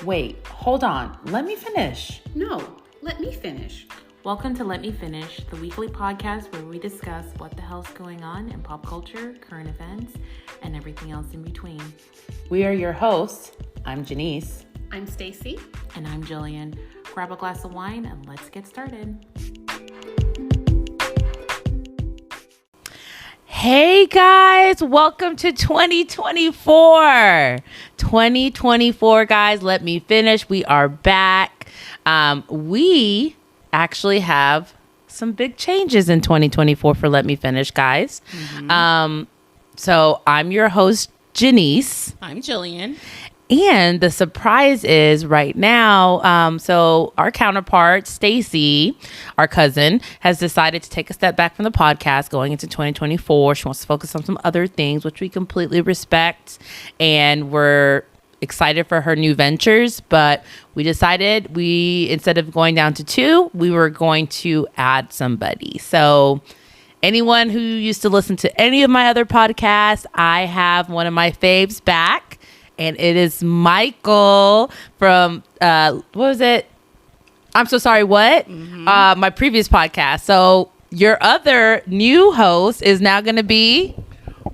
Wait, hold on. Let me finish. No, let me finish. Welcome to Let Me Finish, the weekly podcast where we discuss what the hell's going on in pop culture, current events, and everything else in between. We are your hosts. I'm Janice. I'm Stacy. And I'm Jillian. Grab a glass of wine and let's get started. Hey guys, welcome to 2024. 2024, guys, let me finish. We are back. We actually have some big changes in 2024 for Let Me Finish, guys. So I'm your host, Janice. I'm Jillian. And the surprise is right now, so our counterpart, Stacy, our cousin, has decided to take a step back from the podcast going into 2024. She wants to focus on some other things, which we completely respect. And we're excited for her new ventures. But we decided instead of going down to 2, we were going to add somebody. So anyone who used to listen to any of my other podcasts, I have one of my faves back. And it is Michael from, what was it? I'm so sorry, what? My previous podcast. So your other new host is now going to be?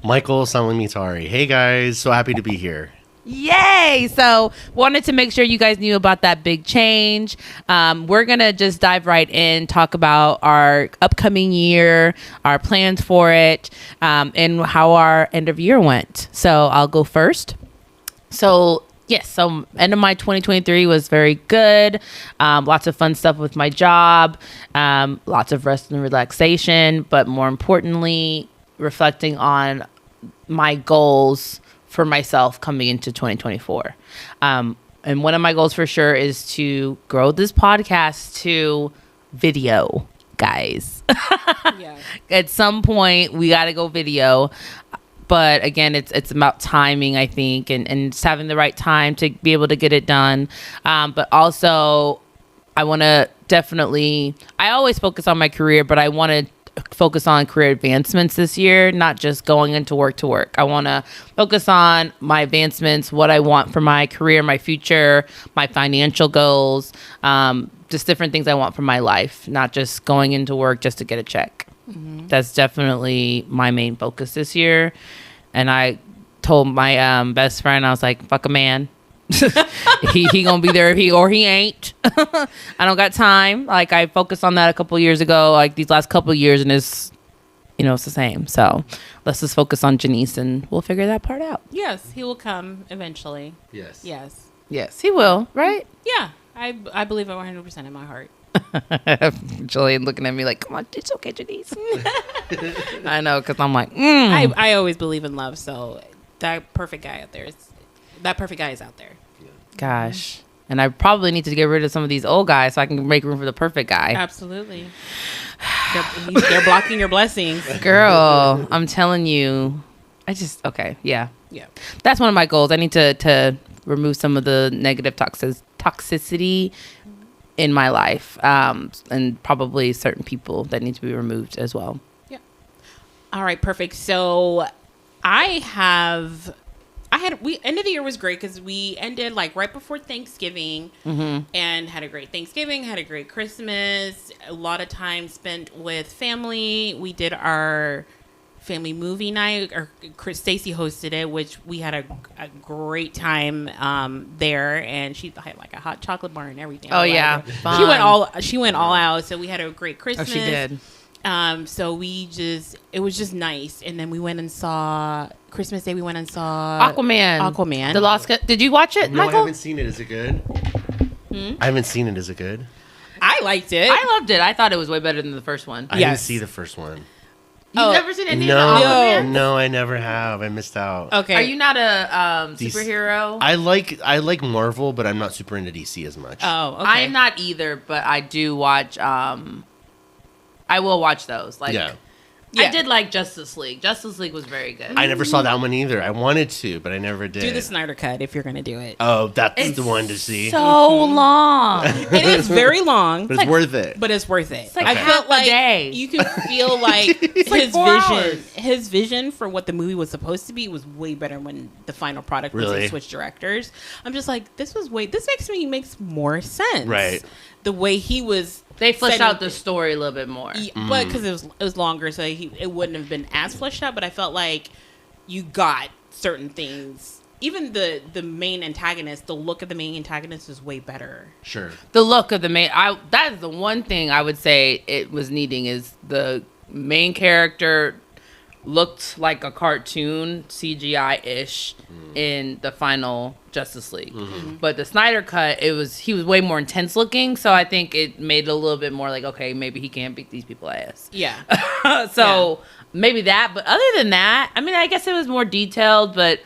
Michael Salamitari. Hey guys, so happy to be here. Yay! So wanted to make sure you guys knew about that big change. We're going to just dive right in, talk about our upcoming year, our plans for it, and how our end of year went. So I'll go first. So end of my 2023 was very good. Lots of fun stuff with my job, lots of rest and relaxation, but more importantly, reflecting on my goals for myself coming into 2024. And one of my goals for sure is to grow this podcast to video, guys. Yeah. At some point, we got to go video. But again, it's about timing, I think, and just having the right time to be able to get it done. But also, I want to I always focus on my career, but I want to focus on career advancements this year, not just going into work to work. I want to focus on my advancements, what I want for my career, my future, my financial goals, just different things I want from my life, not just going into work just to get a check. Mm-hmm. That's definitely my main focus this year. And I told my best friend, I was like, fuck a man. he gonna be there if he ain't. I don't got time. Like, I focused on that a couple years ago, like these last couple of years, and it's the same. So let's just focus on Janice and we'll figure that part out. Yes, he will come eventually. Yes. Yes, he will, right? Yeah, I believe it 100% in my heart. Jillian looking at me like, come on, it's okay, Janice. I know, because I'm like, I always believe in love, so that perfect guy out there is out there. Gosh. And I probably need to get rid of some of these old guys so I can make room for the perfect guy. Absolutely. They're blocking your blessings. Girl, I'm telling you. Yeah. That's one of my goals. I need to remove some of the negative toxicity in my life, and probably certain people that need to be removed as well. Yeah. All right, perfect. So end of the year was great because we ended like right before Thanksgiving, and had a great Thanksgiving, had a great Christmas, a lot of time spent with family. We did our family movie night, or Stacy hosted it, which we had a great time there, and she had like a hot chocolate bar and everything. Oh yeah, she went all out, so we had a great Christmas. Oh, she did. So it was just nice, and then we went and saw Christmas Day. We went and saw Aquaman. The Lost. Did you watch it, No, Michael? I haven't seen it. Is it good? I haven't seen it. Is it good? I liked it. I loved it. I thought it was way better than the first one. I didn't see the first one. You've never seen any No, of the Aquaman? no, I never have. I missed out. Okay. Are you not a superhero? I like Marvel, but I'm not super into DC as much. Oh, okay. I'm not either, but I do watch. I will watch those. Like, Yeah. I did like Justice League. Justice League was very good. I never saw that one either. I wanted to, but I never did. Do the Snyder Cut if you're gonna do it. Oh, that's the one to see. so long. It is very long, But it's worth it. but it's worth it. like I half felt a like day. you can feel like like his 4 vision, hours. his vision for what the movie was supposed to be was way better when the final product was Really? they switched directors. I'm just like, this makes more sense. Right. The way he was. They fleshed setting out the story a little bit more. Yeah, but because it was longer, so it wouldn't have been as fleshed out. But I felt like you got certain things. Even the main antagonist, the look of the main antagonist is way better. Sure. The look of the main, that is the one thing I would say it was needing is the main character looked like a cartoon CGI-ish in the final Justice League. But the Snyder cut, he was way more intense looking, so I think it made it a little bit more like, okay, maybe he can't beat these people ass. Yeah. So maybe that, but other than that, I mean, I guess it was more detailed, but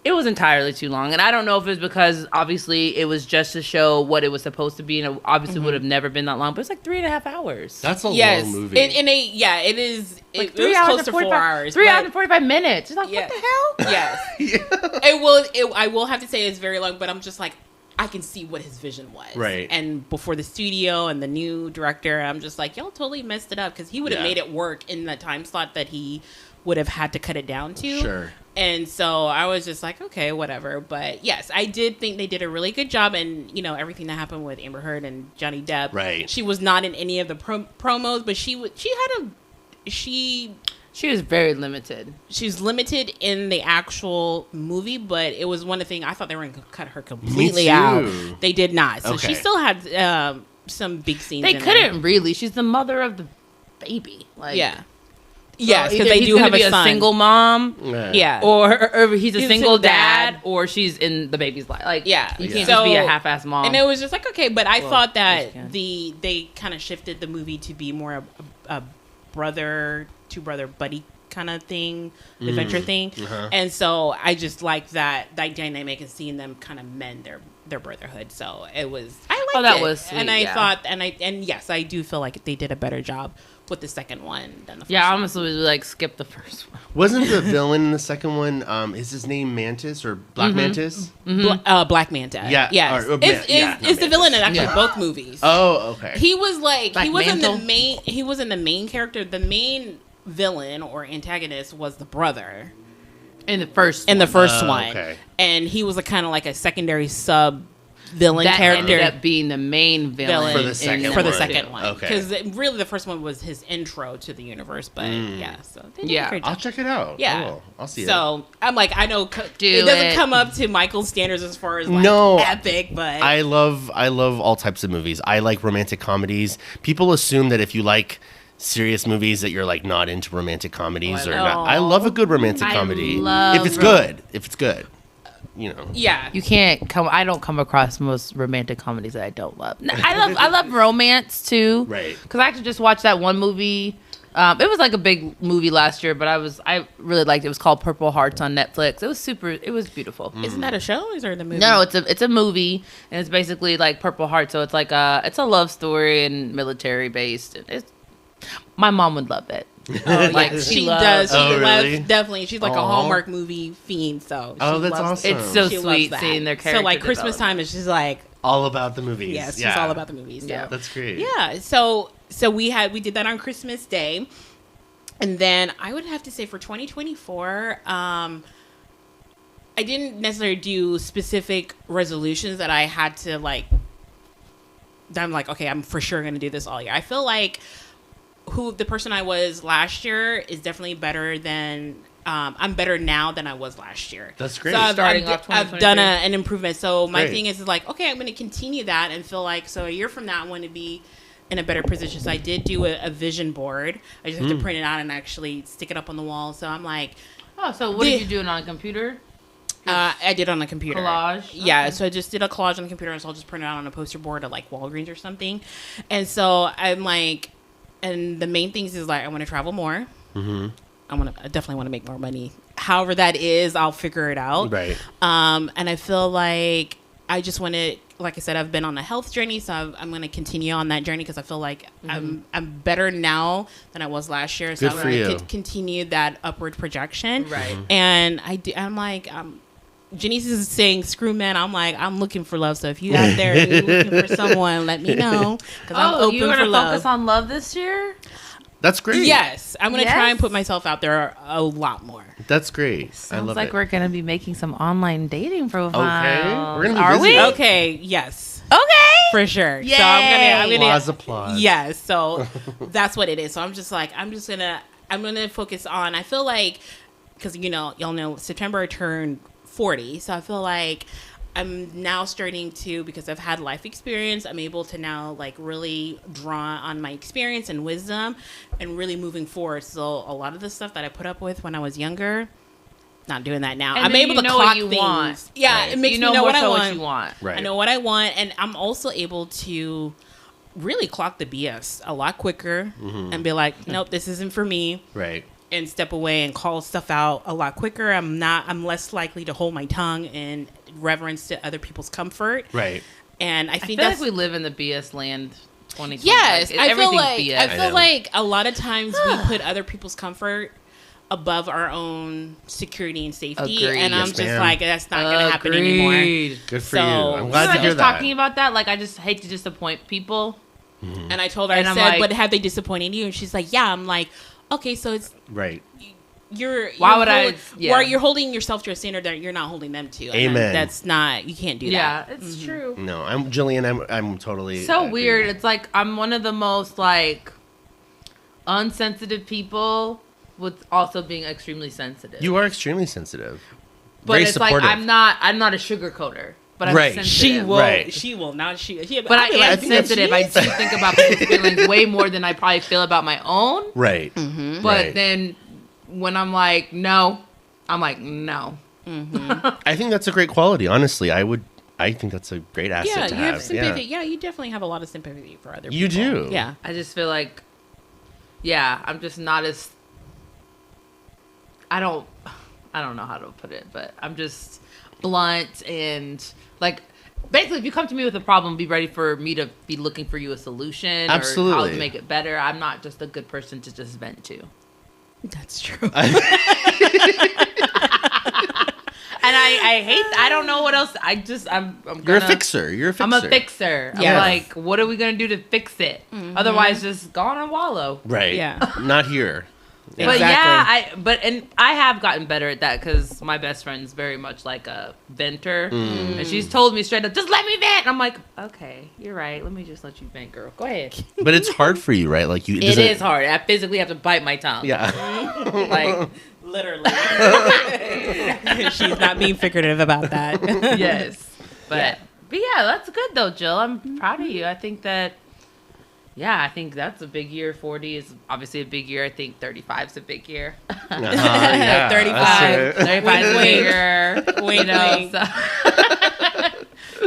it was entirely too long. And I don't know if it was because obviously it was just to show what it was supposed to be, and it obviously would have never been that long, but it's like 3.5 hours. That's a Yes. long movie. It is. Like It was close to 4 hours. 3 but- hours and 45 minutes. It's like, Yeah. what the hell? Yes. I will have to say it's very long, but I'm just like, I can see what his vision was. Right. And before the studio and the new director, I'm just like, y'all totally messed it up because he would have Yeah. made it work in the time slot that he would have had to cut it down to. Sure. And so I was just like, okay, whatever. But yes, I did think they did a really good job. And, everything that happened with Amber Heard and Johnny Depp. Right. She was not in any of the promos, but she She was very limited. she's limited in the actual movie, but it was one of the things I thought they were going to cut her completely out. too. They did not. So Okay. she still had some big scenes. They in couldn't really. She's the mother of the baby. there. Like, Yeah. so Yes, because either they he's do gonna have be a son. single mom. Yeah. Or he's a He's a single single dad, dad. or she's in the baby's life. Like, Yeah. you can't So- just be a half-ass mom. And it was just like, okay, but I thought yes, that you they kind of shifted the movie to be more a two brother buddy kind of thing, adventure thing. And so I just like that dynamic and seeing them kind of mend their brotherhood. So I liked that it. was sweet, and I yeah. thought, and yes, I do feel like they did a better job with the second one than the first yeah, I one. almost was like skip the first one. Wasn't the villain in the second one, is his name Mantis or Black Mantis? Black Manta. Yeah, Yes. or It's not the villain in Mantis. actually both movies. Oh, okay. He was like Black he wasn't Mantle? he wasn't the main character. The main villain or antagonist was the brother In the first in the first Oh, one. okay. And he was a kind of like a secondary sub villain that character ended up being the main villain For the second for the one. second one. Okay. Because really the first one was his intro to the universe, but yeah, so they did Yeah. a great I'll job. check it out. Yeah. I will. I'll see it. So I'm like, I know Do it doesn't it. come up to Michael's standards as far as like No, epic, but I love all types of movies. I like romantic comedies. People assume that if you like serious movies that you're like not into romantic comedies or not. I love a good romantic I comedy love if it's good. If it's good, yeah. You can't come. I don't come across most romantic comedies that I don't love. I love romance too. Right. Because I actually just watched that one movie. It was like a big movie last year, but I really liked it. It was called Purple Hearts on Netflix. It was beautiful. Isn't that a show? Is there the movie? No, it's a movie, and it's basically like Purple Heart. So it's like it's a love story and military based. My mom would love it. Like she loves- does. She Oh, loves really? definitely. She's like a Aw. Hallmark movie fiend. So Oh, she that's loves awesome. It's so She loves sweet that. seeing their character. So like Christmas develop. time is she's like, all about the movies. yes, yeah. she's all about the movies. So. Yeah. That's great. Yeah. So we did that on Christmas Day, and then I would have to say for 2024, I didn't necessarily do specific resolutions that I had to like. That I'm like, okay, I'm for sure going to do this all year. I feel like the person I was last year is definitely better than. I'm better now than I was last year. That's great. So Starting off I've done 2023. an improvement. So my Great. thing is like, okay, I'm going to continue that and feel like, so a year from now, I want to be in a better position. So I did do a vision board. I just have to print it out and actually stick it up on the wall. So I'm like, Oh, so what did you do on a computer? I did it on a computer. Collage? Yeah, Okay. so I just did a collage on the computer, and so I'll just print it out on a poster board at like Walgreens or something. And so I'm like, and the main things is like, I want to travel more. I definitely want to make more money. However that is, I'll figure it out. Right. And I feel like I just want to like I said, I've been on a health journey, so I'm going to continue on that journey because I feel like I'm better now than I was last year. So Good I'm for going you. to continue that upward projection. Right. And I'm like, Janice is saying, screw men. I'm like, I'm looking for love. So if you out there you're looking for someone, let me know. Because I'm open you're for gonna love. focus on love this year? That's great. Yes. I'm going to try Yes? and put myself out there a lot more. That's great. I Sounds love like it. we're gonna be making some online dating profiles. We're gonna be Are busy. we? Okay. Yes. Okay. For sure. Yay. So I'm gonna Applause. yeah, so that's what it is. So I'm gonna focus on. I feel like because y'all know September I turned 40, so I feel like I'm now starting to, because I've had life experience, I'm able to now like really draw on my experience and wisdom and really moving forward. So a lot of the stuff that I put up with when I was younger, not doing that now. And I'm then able you to know what clock you things. want. Yeah, Right. it makes you me know know more what I so want. what you want. Right. I know what I want, and I'm also able to really clock the BS a lot quicker and be like, nope, this isn't for me, Right. and step away and call stuff out a lot quicker. I'm less likely to hold my tongue in reverence to other people's comfort. Right. And I I think feel that's like we live in the BS land 2020. yes. Like, I feel everything's like BS. I I feel know. like a lot of times we put other people's comfort above our own security and safety, Agreed. and I'm Yes, just ma'am. like, that's not going to happen anymore. Agreed. Good for So- you. I'm We glad were to hear just that. talking about that. Like, I just hate to disappoint people. And I told her, And I I'm said, like- but have they disappointed you? And she's like, yeah. I'm like, okay, so it's Right. Why would I- hold- yeah. Where you're holding yourself to a standard that you're not holding them to. And Amen. That's not, you can't do Yeah, that. it's true. No, I'm Jillian. I'm totally So agree. weird. It's like I'm one of the most like unsensitive people with also being extremely sensitive. You are extremely sensitive. but Very it's supportive. like I'm not a sugarcoater, but I'm Right. sensitive. She will. Right. She will not. But I I'll be like, am think that's sensitive. I do think about people's feelings way more than I probably feel about my own. Right. But Right. then when I'm like, no, I'm like, no. I think that's a great quality. Honestly, I think that's a great asset yeah, to you have sympathy. Yeah. Yeah, you definitely have a lot of sympathy for other people. You do. Yeah. I just feel like, yeah, I'm just not as. I don't know how to put it, but I'm just blunt and like. Basically, if you come to me with a problem, be ready for me to be looking for you a solution or how Absolutely. to make it better. I'm not just a good person to just vent to. That's true. And I hate. I don't know what else. I'm gonna. You're a fixer. You're a fixer. I'm a fixer. Yeah. I'm like, what are we gonna do to fix it? Otherwise, just go on and wallow. Right. Yeah. Not here. But Exactly. yeah, I have gotten better at that because my best friend's very much like a venter, and she's told me straight up, just let me vent. And I'm like, okay, you're right. Let me just let you vent, girl. Go ahead. But it's hard for you, right? Like you. It doesn't- is hard. I physically have to bite my tongue. Yeah. Like, Literally. She's not being figurative about that. yes. But Yeah. but yeah, that's good though, Jill. I'm proud of you. I think that. Yeah, I think that's a big year. 40 is obviously a big year. I think 35 is a big year. Yeah, 35. that's right. 35 is a big Wink, year. Wink, You know, wink.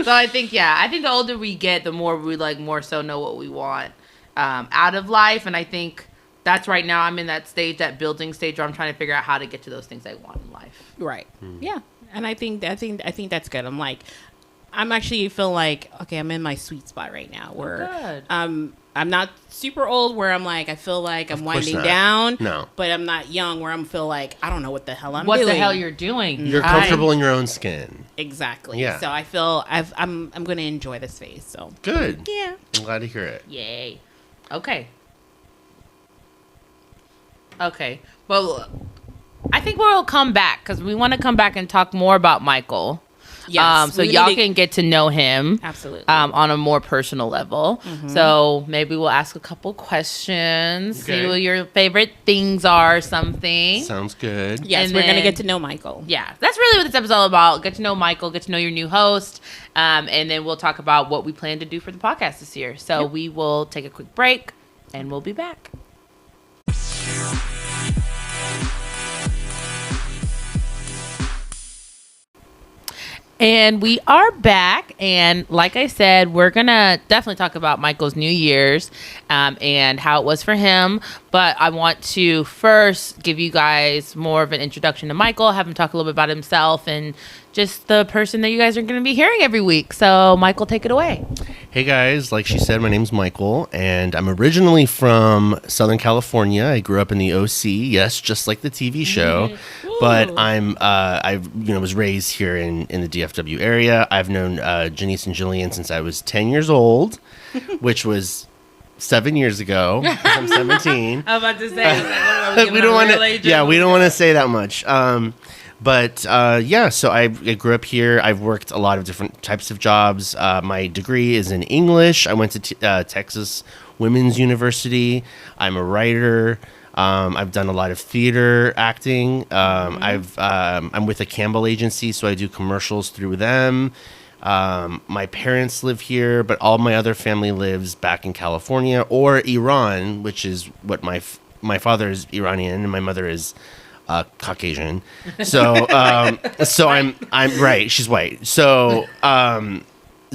so I think, yeah, I think the older we get, the more we like more so know what we want out of life. And I think that's right now I'm in that stage, that building stage where I'm trying to figure out how to get to those things I want in life. Right. Yeah. And I think that's good. I'm actually feel like, okay, I'm in my sweet spot right now where Good. I'm not super old where I'm like, I feel like I'm Of course winding not. down. No. But I'm not young where I'm feel like, I don't know what the hell I'm What doing. the hell you're doing? You're comfortable in your own skin. Exactly. Yeah. So I feel I'm going to enjoy this phase. So Good. yeah. I'm glad to hear it. Yay. Okay. Okay. Well, I think we'll come back because we want to come back and talk more about Michael. Yes. So we y'all need to- can get to know him. Absolutely. On a more personal level. So maybe we'll ask a couple questions, see Okay. what your favorite things are, something. Sounds good. yes, and we're going to then- get to know Michael. Yeah, that's really what this episode's all about. Get to know Michael, get to know your new host, and then we'll talk about what we plan to do for the podcast this year. So we will take a quick break, and we'll be back. And we are back. And like I said, we're going to definitely talk about Michael's New Year's and how it was for him. But I want to first give you guys more of an introduction to Michael, have him talk a little bit about himself and just the person that you guys are going to be hearing every week. So, Michael, take it away. Hey guys, like she said, my name's Michael, and I'm originally from Southern California. I grew up in the OC, yes, just like the TV show. But I was raised here in the DFW area. I've known Janice and Jillian since I was 10 years old, which was 7 years ago. 'Cause I'm 17. I was about to say, We don't want to. Yeah, we don't want to say that much. So I grew up here. I've worked a lot of different types of jobs. My degree is in English. I went to Texas Women's University. I'm a writer. I've done a lot of theater acting. I'm with a Campbell agency, so I do commercials through them. My parents live here, but all my other family lives back in California or Iran, which is what my father is Iranian and my mother is Caucasian. So I'm right. She's white. So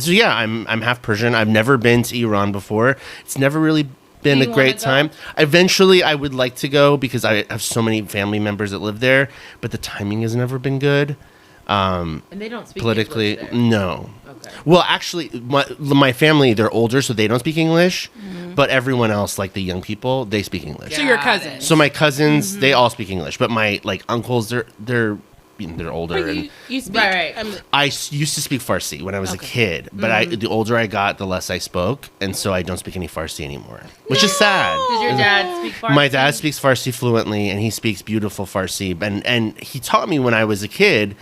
yeah, I'm half Persian. I've never been to Iran before. It's never really been a great time. Eventually, I would like to go because I have so many family members that live there, but the timing has never been good. And they don't speak Politically, English there. no. Okay. Well, actually, my family, they're older, so they don't speak English. But everyone else, like the young people, they speak English. So your Got cousin. it. So my cousins, they all speak English. But my uncles, they're older, and You speak. Right. I used to speak Farsi when I was a kid. But the older I got, the less I spoke, and so I don't speak any Farsi anymore, which is sad. Does your dad speak Farsi? My dad speaks Farsi fluently, and he speaks beautiful Farsi. And he taught me when I was a kid,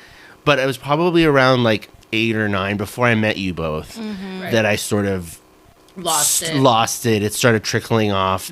but it was probably around like 8 or 9 before I met you both that I sort of lost it. It started trickling off.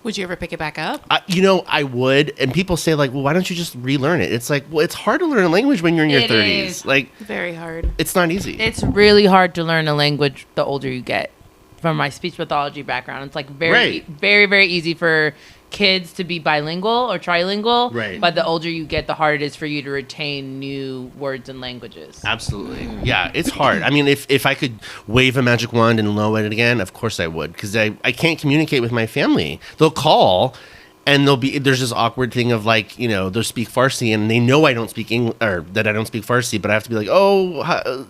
Would you ever pick it back up? I would. And people say like, well, why don't you just relearn it? It's like, well, it's hard to learn a language when you're in your It 30s. is. Like, Very hard. it's not easy. It's really hard to learn a language the older you get. From my speech pathology background, it's like very, very, very easy for kids to be bilingual or trilingual. Right. But the older you get, the harder it is for you to retain new words and languages. Absolutely. Yeah, it's hard. I mean, if I could wave a magic wand and know it again, of course I would. Because I can't communicate with my family. They'll call, and there's this awkward thing of like, they'll speak Farsi, and they know I don't speak English, or that I don't speak Farsi, but I have to be like, 1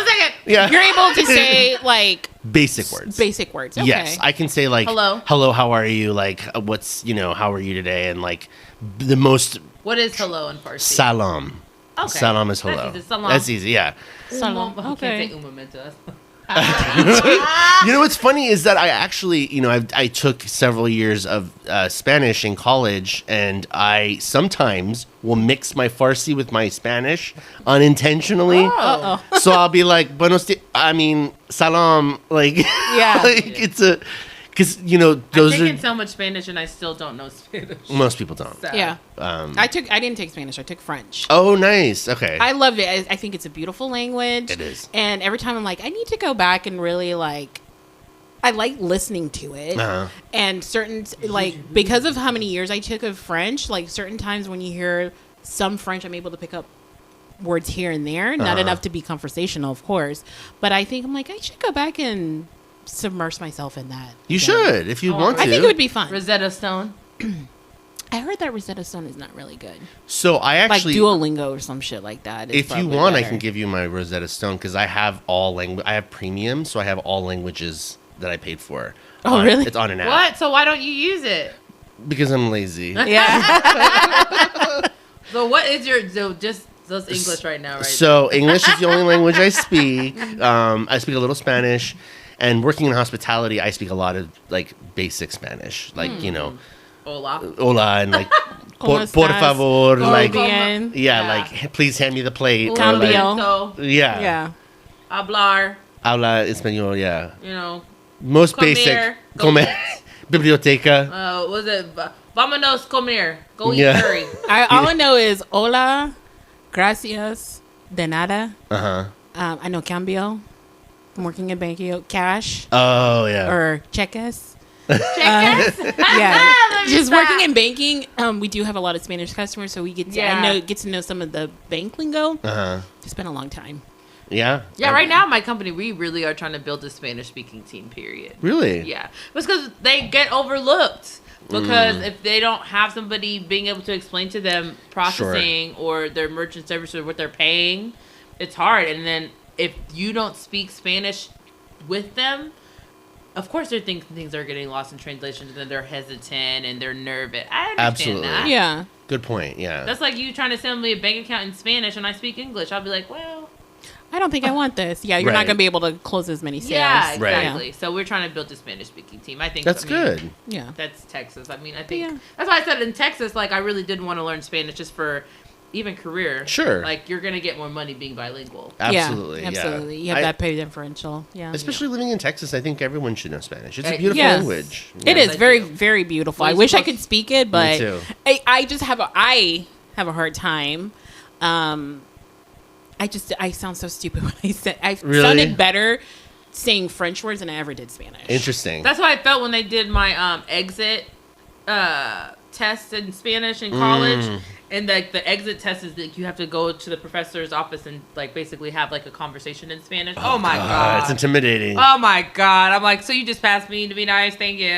second. Yeah. You're able to say like Basic words. basic words. Okay. Yes, I can say like hello, how are you? Like what's how are you today? And like the most What is hello in Farsi? salam. Okay. Salam is hello. That's easy. Salam. That's easy. Yeah. Salam. I Okay. can't say umamentas. What's funny is that I actually, I took several years of Spanish in college, and I sometimes will mix my Farsi with my Spanish unintentionally. Uh-oh. So I'll be like, salam, like, Yeah. like it's because I've those taken are so much Spanish and I still don't know Spanish. most people don't. So. Yeah. Um, I didn't take Spanish. I took French. Oh, nice. Okay. I loved it. I think it's a beautiful language. It is. And every time I'm like, I need to go back and really I like listening to it. Uh-huh. And because of how many years I took of French, like certain times when you hear some French, I'm able to pick up words here and there. Not enough to be conversational, of course. But I think I'm like, I should go back and submerge myself in that. You again. should if you want to. I think it would be fun. Rosetta Stone. I heard that Rosetta Stone is not really good. So I actually, like Duolingo or some shit like that. is if you probably want, I better. can give you my Rosetta Stone because I have all language. I have premium, so I have all languages that I paid for. Oh, really? It's on an app. What? So why don't you use it? Because I'm lazy. Yeah. So what is just English right now, right? So English is the only language I speak. I speak a little Spanish, and working in hospitality, I speak a lot of like basic Spanish, like Hola. hola and like por ¿Cómo estás? favor, Muy like bien. yeah, Yeah. like please hand me the plate. or, Cambio. like, yeah, Yeah. Hablar. habla español. Yeah, most Comer. basic. Go Comer. eat. Biblioteca. Was it Vámonos comer? Go eat Yeah. curry. All I know is hola, gracias, de nada. Uh huh. I know cambio. I'm working in banking. Cash Oh yeah. or cheques. Checkers? Yeah. just working in banking, we do have a lot of Spanish customers, so we get to Yeah. get to know some of the bank lingo. Uh-huh. It's been a long time. Yeah. Yeah, right now, my company, we really are trying to build a Spanish-speaking team, period. Really? Yeah. It's because they get overlooked. Because if they don't have somebody being able to explain to them processing or their merchant service or what they're paying, it's hard. And then if you don't speak Spanish with them, of course things are getting lost in translation, and then they're hesitant and they're nervous. I understand Absolutely. that. Yeah. Good point. Yeah. That's like you trying to send me a bank account in Spanish and I speak English. I'll be like, well, I don't think I want this. Yeah, you're Right. not going to be able to close as many sales. yeah, Right. exactly. So we're trying to build a Spanish-speaking team. I think That's I mean, good. Yeah. That's Texas. I mean, I think Yeah. that's why I said in Texas, like, I really did want to learn Spanish just for even career. Sure. Like, you're going to get more money being bilingual. Absolutely. Yeah, absolutely. You have that pay differential. Yeah. Especially living in Texas, I think everyone should know Spanish. It's a Yes. beautiful Yes. language. It Yes, is I very, do. very beautiful. Well, I it's wish I supposed- could speak it, but too. I just have I have a hard time. I sound so stupid when I said I Really? sounded better saying French words than I ever did Spanish. Interesting. That's how I felt when they did my exit test in Spanish in college. And like the exit test is that you have to go to the professor's office and like basically have like a conversation in Spanish. Oh, my god. It's intimidating. Oh my god. I'm like, so you just passed me to be nice, thank you.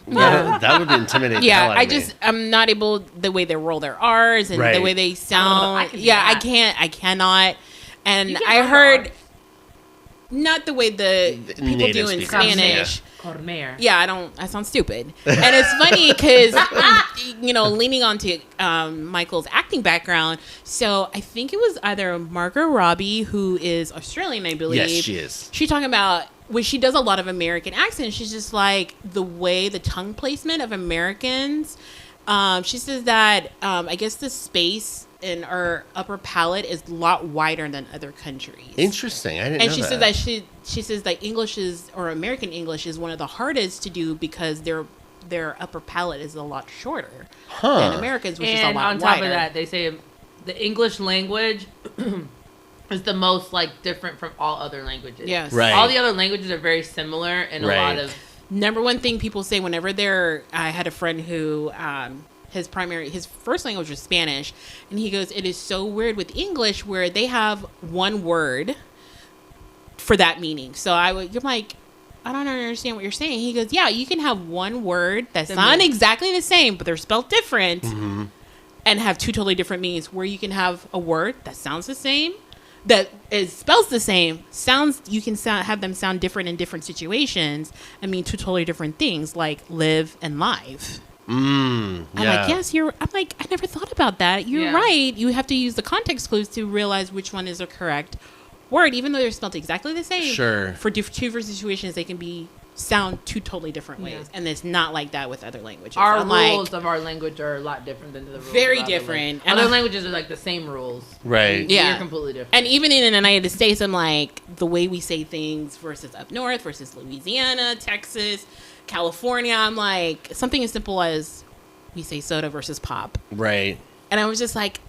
That would be intimidating. the Yeah, hell out I of me. I'm not able the way they roll their R's and the Right. way they sound. I can do Yeah, that. I cannot. And You can I roll heard R's. not the way the people native do in speakers, Spanish. Cormer. Yeah, I sound stupid. And it's funny because, leaning onto Michael's acting background. So I think it was either Margot Robbie, who is Australian, I believe. Yes, she is. She's talking about when she does a lot of American accents. She's just like the way the tongue placement of Americans. She says that I guess the space in our upper palate is a lot wider than other countries. Interesting. I didn't And know she that. says that she says that English is, or American English is one of the hardest to do because their upper palate is a lot shorter than Americans, which is a And lot on top wider. of that, they say the English language is the most like different from all other languages. Yes. Right. All the other languages are very similar in a lot Right. of. Number one thing people say whenever I had a friend who his first language was Spanish, and he goes, it is so weird with English where they have one word for that meaning. So I'm like, I don't understand what you're saying. He goes, yeah, you can have one word that sound exactly the same, but they're spelled different and have two totally different meanings, where you can have a word that sounds the same, that is spells the same, you can have them sound different in different situations and mean two totally different things, like live and live. I'm like, yes, I'm like, I never thought about that. You're Yeah. right. You have to use the context clues to realize which one is the correct word, even though they're spelled exactly the same. Sure. For two different situations, they can sound two totally different ways, and it's not like that with other languages. Our I'm rules like, of our language are a lot different than the rules. Very of other different. And And other I- languages are like the same rules. Right. Yeah. They're completely different. and even in the United States, I'm like, the way we say things versus up north versus Louisiana, Texas, California, I'm like, something as simple as we say soda versus pop. Right. And I was just like,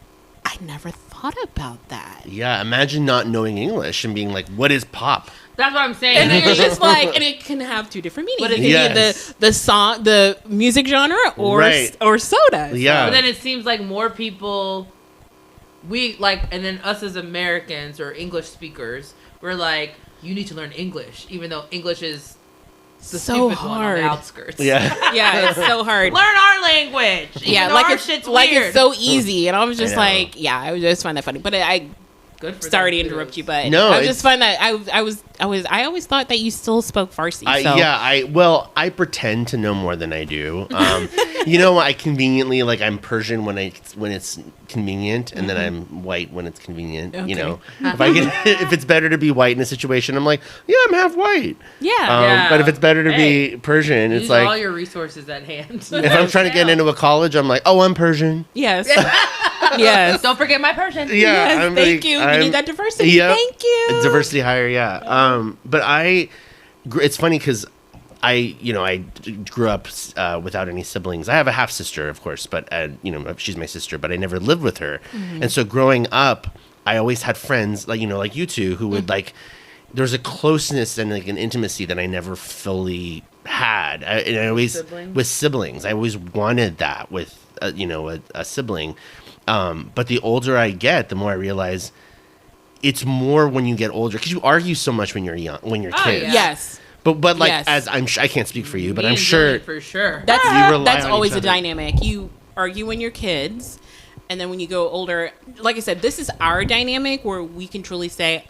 I never thought about that. Yeah. Imagine not knowing English and being like, "What is pop?" That's what I'm saying. And then you're just like, and it can have two different meanings. But It it- can Yes. be the song, the music genre, or Right. or soda. Yeah. But then it seems like more people, and then us as Americans or English speakers, we're like, you need to learn English, even though English is the So stupid one on hard. the outskirts. Yeah. Yeah, it's so hard. Learn our language. Yeah, even though like our it's shit's like weird. it's so easy, and I was just know. like, yeah, I just find that funny. But I Good for sorry to them, interrupt kudos. you, but No, I it's- just find that I always thought that you still spoke Farsi. So. I pretend to know more than I do. I conveniently, like, I'm Persian when it's convenient, and then I'm white when it's convenient. Okay. If it's better to be white in a situation, I'm like, yeah, I'm half white. Yeah. Yeah. But if it's better to Hey, be Persian, it's Use all like, your resources at hand. if I'm trying to get into a college, I'm like, oh, I'm Persian. Yes. yes. Don't forget my Persian. Yeah, Yes, I'm thank like, you. I'm- You need that diversity. Yep. Thank you. Diversity hire, yeah. But it's funny because I grew up without any siblings. I have a half sister, of course, but she's my sister, but I never lived with her. Mm-hmm. And so growing up, I always had friends like you two who would Mm-hmm. there's a closeness and like an intimacy that I never fully had. And I always Siblings? with siblings. I always wanted that with a sibling. But the older I get, the more I realize it's more when you get older, because you argue so much when you're young, when you're Oh, kids. yeah. Yes. But like, Yes. as I can't speak for you, but Me I'm and sure Jillian, for sure. That's You rely that's on always each a other. dynamic. You argue when you're kids, and then when you go older, like I said, this is our dynamic where we can truly say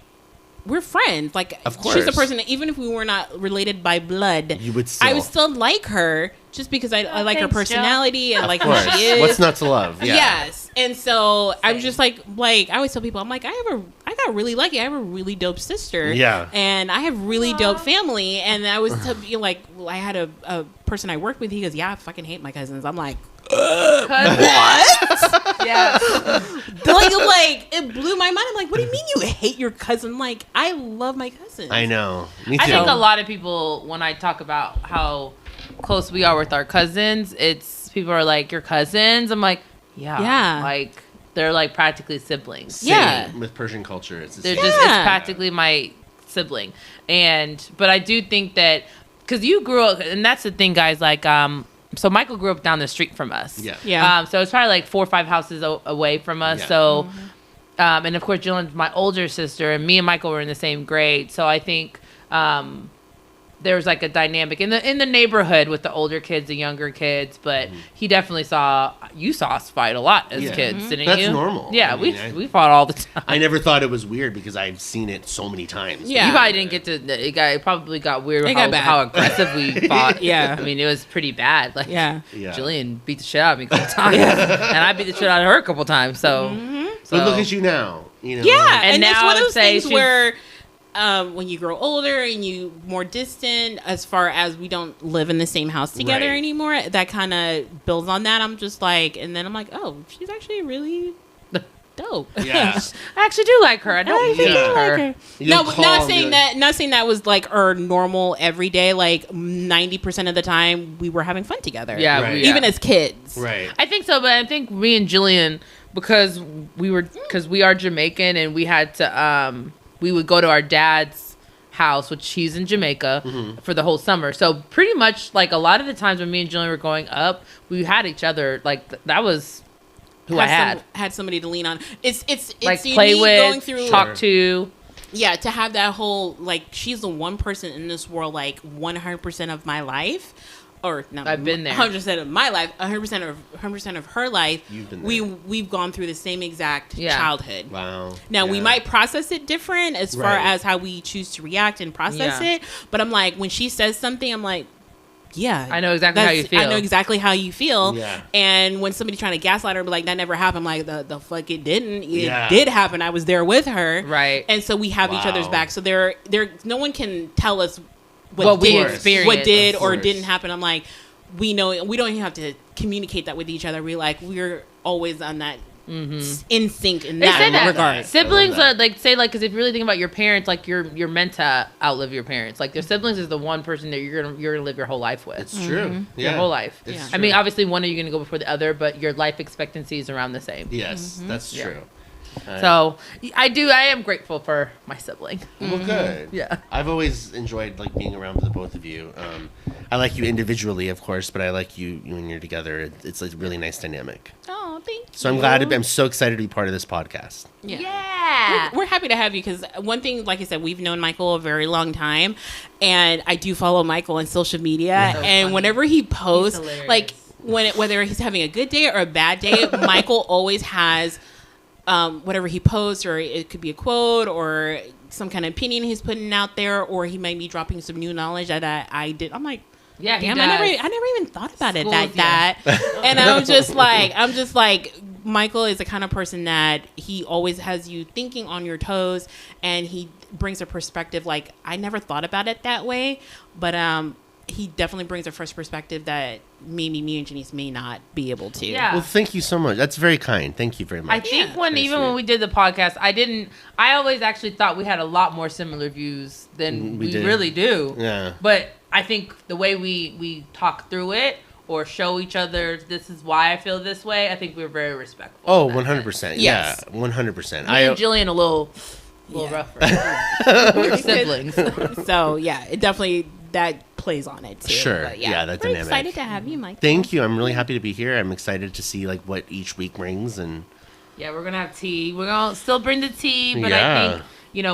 we're friends. Like, Of she's a course. person that even if we were not related by blood, You would I would still- still like her just because I like her thanks, Jo. personality and like of who course. she is. What's not to love? Yeah. Yes. And so I'm just like I always tell people, I'm like, I got really lucky. I have a really dope sister. Yeah. And I have really dope family. And I was like, I had a person I worked with. He goes, yeah, I fucking hate my cousins. I'm like, Yes. like it blew my mind. I'm like, what do you mean you hate your cousin? I'm like, I love my cousins. I know. Me too. I think a lot of people, when I talk about how close we are with our cousins, it's people are like, your cousins? I'm like, yeah. Yeah. Like, they're like practically siblings. Same Yeah. with Persian culture. It's the They're same. just, it's Yeah. practically my sibling. But I do think that, because you grew up, and that's the thing, guys, like, so Michael grew up down the street from us. Yeah. Yeah. So it's probably like 4 or 5 houses away from us. Yeah. So, and of course, Jillian's my older sister, and me and Michael were in the same grade. So I think there's like a dynamic in the neighborhood with the older kids, the younger kids. But he definitely you saw us fight a lot as Yeah. kids, didn't That's you? normal. Yeah, I mean, we fought all the time. I never thought it was weird because I've seen it so many times. Yeah. You probably didn't get to. It probably got weird It how, got bad. how aggressive we fought. Yeah. I mean, it was pretty bad. Like, Yeah. Yeah. Jillian beat the shit out of me a couple times, and I beat the shit out of her a couple times. So, But look at you now. You know. Yeah, And and, now that's I one of would those say things she's- where when you grow older and you more distant, as far as we don't live in the same house together Right. anymore, that kind of builds on that. I'm just like, and then I'm like, oh, she's actually really dope. Yeah. I actually do like her. I don't hate do her. Okay. You No, don't but not call saying the- that. Not saying that was like our normal everyday. Like 90% of the time, we were having fun together. Yeah, Right. yeah. even as kids. Right. I think so, but I think me and Jillian, because we are Jamaican, and we had to we would go to our dad's house, which he's in Jamaica, for the whole summer. So pretty much like a lot of the times when me and Jillian were growing up, we had each other. Like that was who I had. Had somebody to lean on. It's Like unique play going with, through. talk to. Yeah, to have that whole, like, she's the one person in this world, like 100% of my life, or not. I've been there. 100% of my life, 100% of her life. You've been we there. we've gone through the same exact Yeah. childhood. Wow. Now we Yeah. might process it different as far Right. as how we choose to react and process Yeah. it, but I'm like, when she says something, I'm like, yeah, I know exactly how you feel. I know exactly how you feel. Yeah. And when somebody trying to gaslight her, be like, that never happened. I'm like, the fuck it didn't. It Yeah. did happen. I was there with her. Right. And so we have each other's Wow. back. So there, no one can tell us What we did, experienced. what did Of or course. didn't happen. I'm like, we know, we don't even have to communicate that with each other. We're always on that in sync in They say that that regard. siblings I love are like say like because if you really think about your parents, like you're meant to outlive your parents. Like your siblings is the one person that you're gonna live your whole life with. It's true. Yeah. Your whole life. It's Yeah. I mean, true. obviously one of you gonna go before the other, but your life expectancy is around the same. Yes, that's Yeah. true. So I am grateful for my sibling. Well, good. Yeah. I've always enjoyed like being around the both of you. I like you individually, of course, but I like you when you're together. It's a really nice dynamic. Oh, thank you. So I'm so excited to be part of this podcast. Yeah. We're happy to have you because one thing, like I said, we've known Michael a very long time, and I do follow Michael on social media. So and funny. whenever he posts, hilarious. like whether he's having a good day or a bad day, Michael always has whatever he posts, or it could be a quote or some kind of opinion he's putting out there, or he might be dropping some new knowledge that I did. I'm like, Yeah, he damn, does. I never even thought about it Schools, that. And I'm just like, Michael is the kind of person that he always has you thinking on your toes, and he brings a perspective like I never thought about it that way, but he definitely brings a fresh perspective that maybe me and Janice may not be able to. Yeah. Well, thank you so much. That's very kind. Thank you very much. I think Yeah. when Very even sweet. when we did the podcast, I always actually thought we had a lot more similar views than We we did. really do. Yeah. But I think the way we talk through it or show each other this is why I feel this way, I think we're very respectful. Oh, in that 100%. sense. Yes. Yeah, 100%. Me and Jillian a little Yeah. rougher. We're siblings. So yeah, it definitely that plays on it too. Sure. But Yeah, that we're dynamic. excited to have you, Mike. Thank you. I'm really happy to be here. I'm excited to see like what each week brings, and Yeah, we're gonna have tea. We're gonna still bring the tea, but Yeah. I think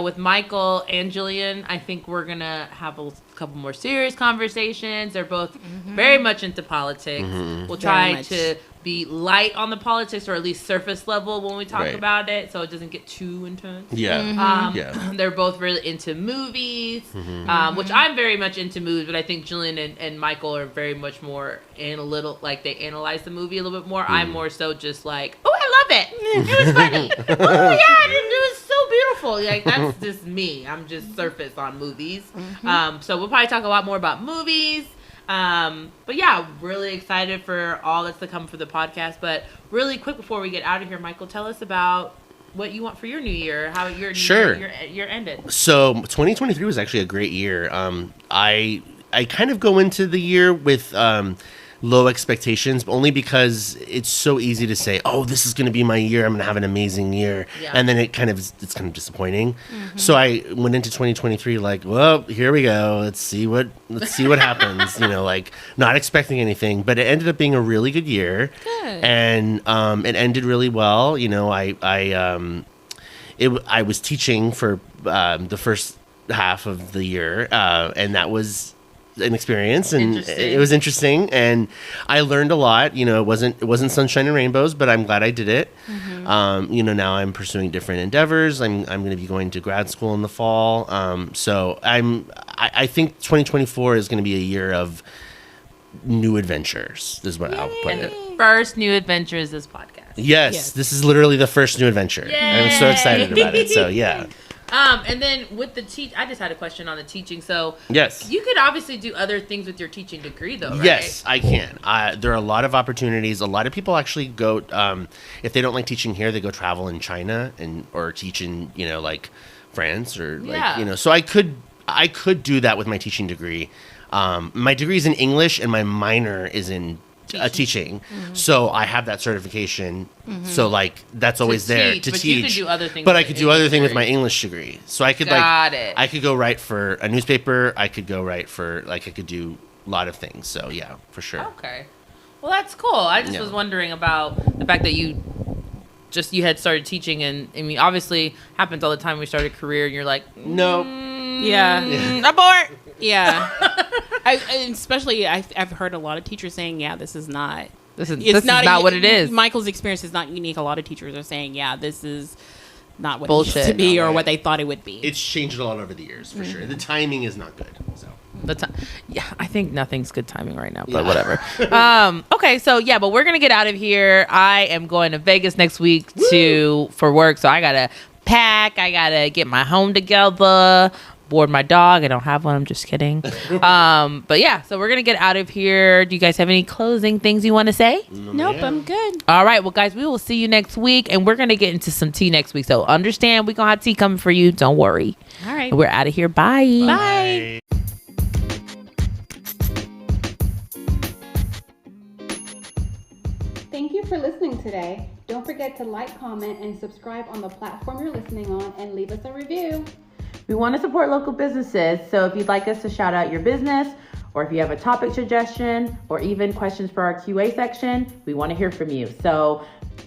with Michael and Jillian, I think we're gonna have a couple more serious conversations. They're both very much into politics. We'll try much. to be light on the politics, or at least surface level when we talk Right. about it, so it doesn't get too intense. yeah, yeah. They're both really into movies, which I'm very much into movies, but I think Jillian and Michael are very much more analytical, like they analyze the movie a little bit more. I'm more so just like, oh, I love it. It was funny. Oh, yeah, it was so beautiful. Like, that's just me. I'm just surface on movies. So we'll probably talk a lot more about movies. But yeah, really excited for all that's to come for the podcast. But really quick before we get out of here, Michael, tell us about what you want for your new year, how your new Sure. year ended. So 2023 was actually a great year. I kind of go into the year with low expectations, only because it's so easy to say, "Oh, this is going to be my year. I'm going to have an amazing year," Yeah. and then it's kind of disappointing. So I went into 2023 like, "Well, here we go. Let's see what happens." Like not expecting anything, but it ended up being a really good year, and it ended really well. I was teaching for the first half of the year, and that was an experience, and Interesting. it was interesting, and I learned a lot. It wasn't sunshine and rainbows, but I'm glad I did it. Now I'm pursuing different endeavors. I'm going to be going to grad school in the fall. So I think 2024 is going to be a year of new adventures. Is what I'll put it. First new adventure is this podcast. Yes, this is literally the first new adventure. I'm so excited about it. So yeah. And then with the I just had a question on the teaching. So Yes. you could obviously do other things with your teaching degree, though, right? Yes, I can. There are a lot of opportunities. A lot of people actually go, if they don't like teaching here, they go travel in China or teach in, like France or Yeah. So I could do that with my teaching degree. My degree is in English and my minor is in teaching. So I have that certification. So like that's always there teach, to but teach. you could do other things But with I the could do other English things with degree. my English degree. So I could Got it. I could go write for a newspaper. I could go write for I could do a lot of things. So yeah, for sure. Okay. Well, that's cool. I just Yeah. was wondering about the fact that you had started teaching, and I mean, obviously happens all the time. We start a career, and you're like, No. Yeah. abort. Yeah. Especially I've heard a lot of teachers saying, yeah, this is not. This is It's not what it is. Michael's experience is not unique. A lot of teachers are saying, yeah, this is not what it Bullshit. used to be or Right. what they thought it would be. It's changed a lot over the years, for sure. The timing is not good. So Yeah, I think nothing's good timing right now, but Yeah. whatever. Okay, so yeah, but we're gonna get out of here. I am going to Vegas next week for work, so I gotta pack. I gotta get my home together. Board my dog. I don't have one. I'm just kidding. But yeah, so we're gonna get out of here. Do you guys have any closing things you want to say? Nope, I'm good. All right, well, guys, we will see you next week, and we're gonna get into some tea next week. So understand, we're gonna have tea coming for you. Don't worry. All right. We're out of here. Bye. Bye. Thank you for listening today. Don't forget to like, comment, and subscribe on the platform you're listening on, and leave us a review. We want to support local businesses, so if you'd like us to shout out your business, or if you have a topic suggestion, or even questions for our QA section, we want to hear from you. So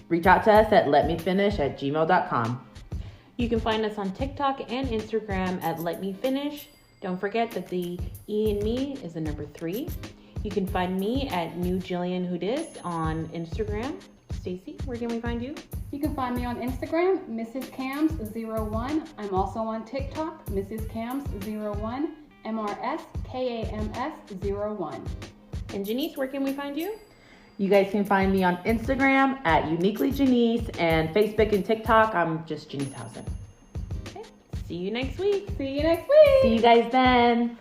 reach out to us at letmefinish@gmail.com. You can find us on TikTok and Instagram at Let Me Finish. Don't forget that the E in me is the number 3. You can find me at New Jillian Houdis on Instagram. Stacy, where can we find you? You can find me on Instagram, Mrs. Cams01. I'm also on TikTok, Mrs. Cams01, MRSKAMS01. And Janice, where can we find you? You guys can find me on Instagram at Uniquely Janice, and Facebook and TikTok, I'm just Janice Housen. Okay. See you next week. See you next week. See you guys then.